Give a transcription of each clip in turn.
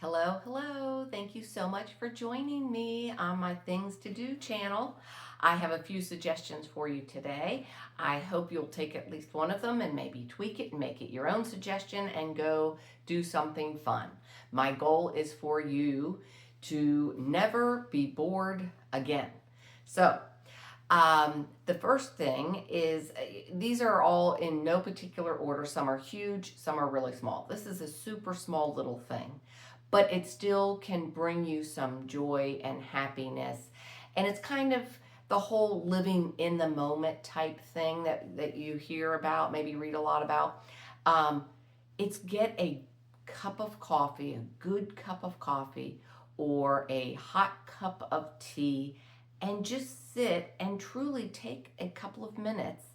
Hello, hello. Thank you so much for joining me on my Things to Do channel. I have a few suggestions for you today. I hope you'll take at least one of them and maybe tweak it and make it your own suggestion and go do something fun. My goal is for you to never be bored again. So, the first thing is these are all in no particular order. Some are huge, some are really small. This is a super small little thing, but it still can bring you some joy and happiness. And it's kind of the whole living in the moment type thing that you hear about, maybe read a lot about. Um, it's get a cup of coffee, a good cup of coffee, or a hot cup of tea, and just sit and truly take a couple of minutes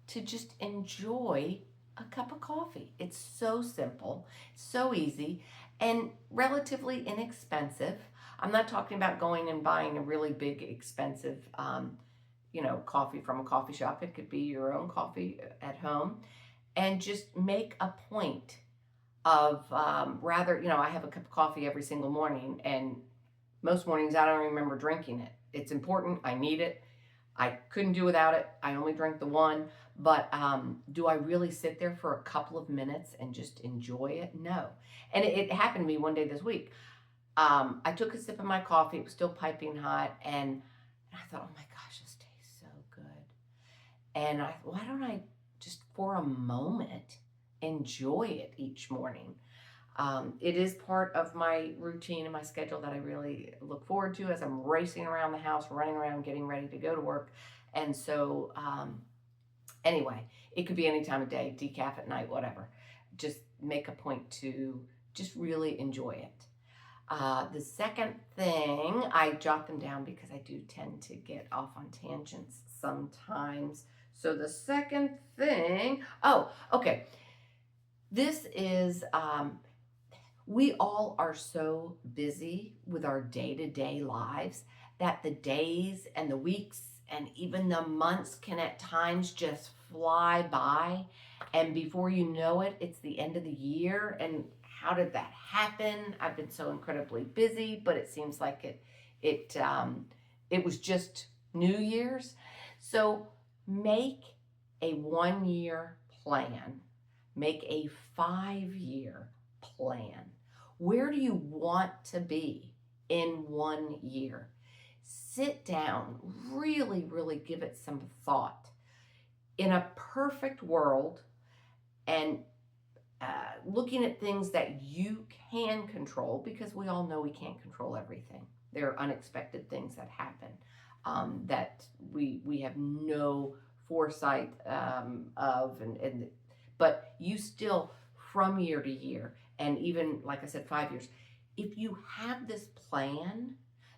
to just enjoy a cup of coffee. It's so simple, so easy, and relatively inexpensive. I'm not talking about going and buying a really big, expensive, coffee from a coffee shop. It could be your own coffee at home, and just make a point of I have a cup of coffee every single morning, and most mornings I don't remember drinking it. It's important. I need it. I couldn't do without it. I only drink the one. But do I really sit there for a couple of minutes and just enjoy it? No. And it happened to me one day this week. I took a sip of my coffee. It was still piping hot. And I thought, oh my gosh, this tastes so good. And why don't I just for a moment enjoy it each morning? It is part of my routine and my schedule that I really look forward to as I'm racing around the house, running around, getting ready to go to work. And so, anyway, it could be any time of day, decaf at night, whatever. Just make a point to just really enjoy it. The second thing, I jot them down because I do tend to get off on tangents sometimes. So the second thing, oh, okay. This is, we all are so busy with our day-to-day lives that the days and the weeks and even the months can at times just fly by. And before you know it, it's the end of the year. And how did that happen? I've been so incredibly busy, but it seems like it was just New Year's. So make a 1 year plan. Make a 5 year plan. Where do you want to be in 1 year? Sit down, really, really give it some thought. In a perfect world, and looking at things that you can control, because we all know we can't control everything. There are unexpected things that happen that we have no foresight of, but you still, from year to year, and even, like I said, 5 years, if you have this plan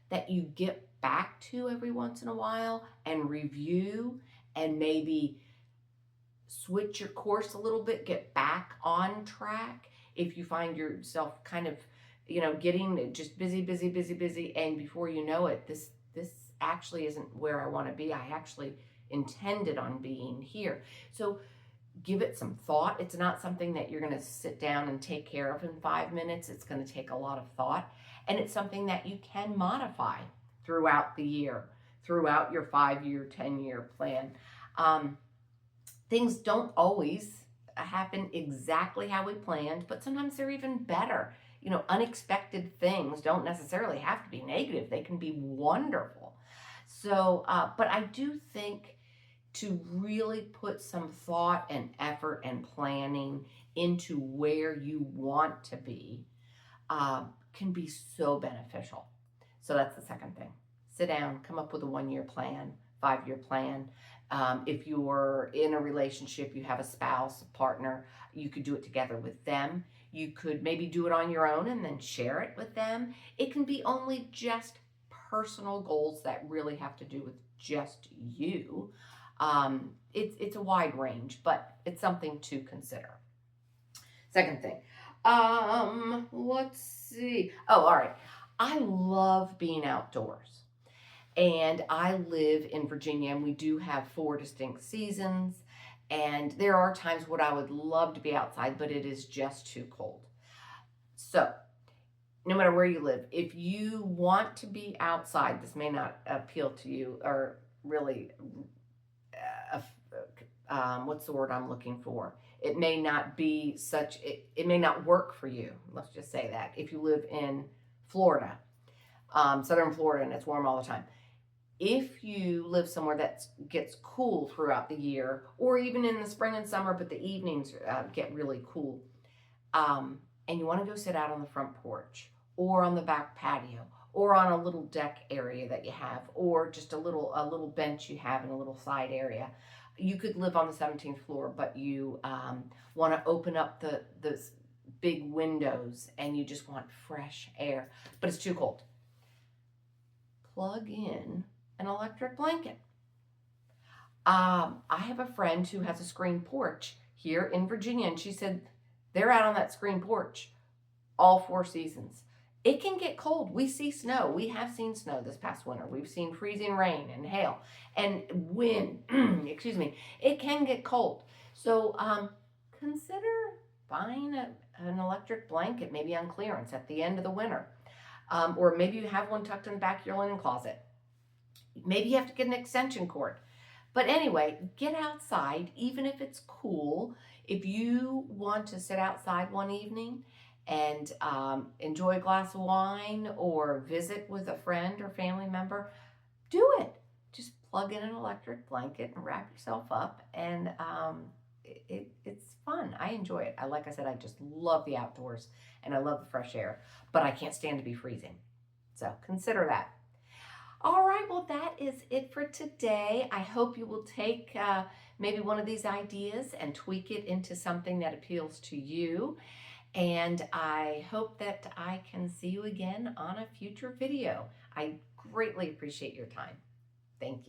that you get back to every once in a while and review and maybe switch your course a little bit, get back on track. If you find yourself kind of, getting just busy, busy, busy, busy, and before you know it, this actually isn't where I want to be. I actually intended on being here. So give it some thought. It's not something that you're going to sit down and take care of in 5 minutes. It's going to take a lot of thought. And it's something that you can modify throughout the year, throughout your 5 year, 10 year plan. Things don't always happen exactly how we planned, but sometimes they're even better. Unexpected things don't necessarily have to be negative. They can be wonderful. So, but I do think to really put some thought and effort and planning into where you want to be can be so beneficial. So that's the second thing. Sit down, come up with a 1 year plan, 5 year plan. If you're in a relationship, you have a spouse, a partner, you could do it together with them. You could maybe do it on your own and then share it with them. It can be only just personal goals that really have to do with just you. It's a wide range, but it's something to consider. Second thing, let's see. Oh, all right. I love being outdoors, and I live in Virginia, and we do have 4 distinct seasons. And there are times when I would love to be outside, but it is just too cold. So no matter where you live, if you want to be outside, this may not appeal to you or really, what's the word I'm looking for? It may not be it may not work for you. Let's just say that. If you live in Florida, southern Florida, and it's warm all the time. If you live somewhere that gets cool throughout the year, or even in the spring and summer, but the evenings get really cool, and you want to go sit out on the front porch or on the back patio or on a little deck area that you have, or just a little bench you have in a little side area. You could live on the 17th floor, but you want to open up the big windows and you just want fresh air, but it's too cold. Plug in an electric blanket. I have a friend who has a screen porch here in Virginia, and she said they're out on that screen porch all 4 seasons. It can get cold. We see snow. We have seen snow this past winter. We've seen freezing rain and hail and wind. Excuse me. It can get cold. So consider buying an electric blanket, maybe on clearance at the end of the winter. Or maybe you have one tucked in the back of your linen closet. Maybe you have to get an extension cord. But anyway, get outside, even if it's cool. If you want to sit outside one evening and enjoy a glass of wine or visit with a friend or family member, do it. Just plug in an electric blanket and wrap yourself up, and it's fun. I enjoy it. Like I said, I just love the outdoors and I love the fresh air, but I can't stand to be freezing. So consider that. All right, well, that is it for today. I hope you will take maybe one of these ideas and tweak it into something that appeals to you. And I hope that I can see you again on a future video. I greatly appreciate your time. Thank you.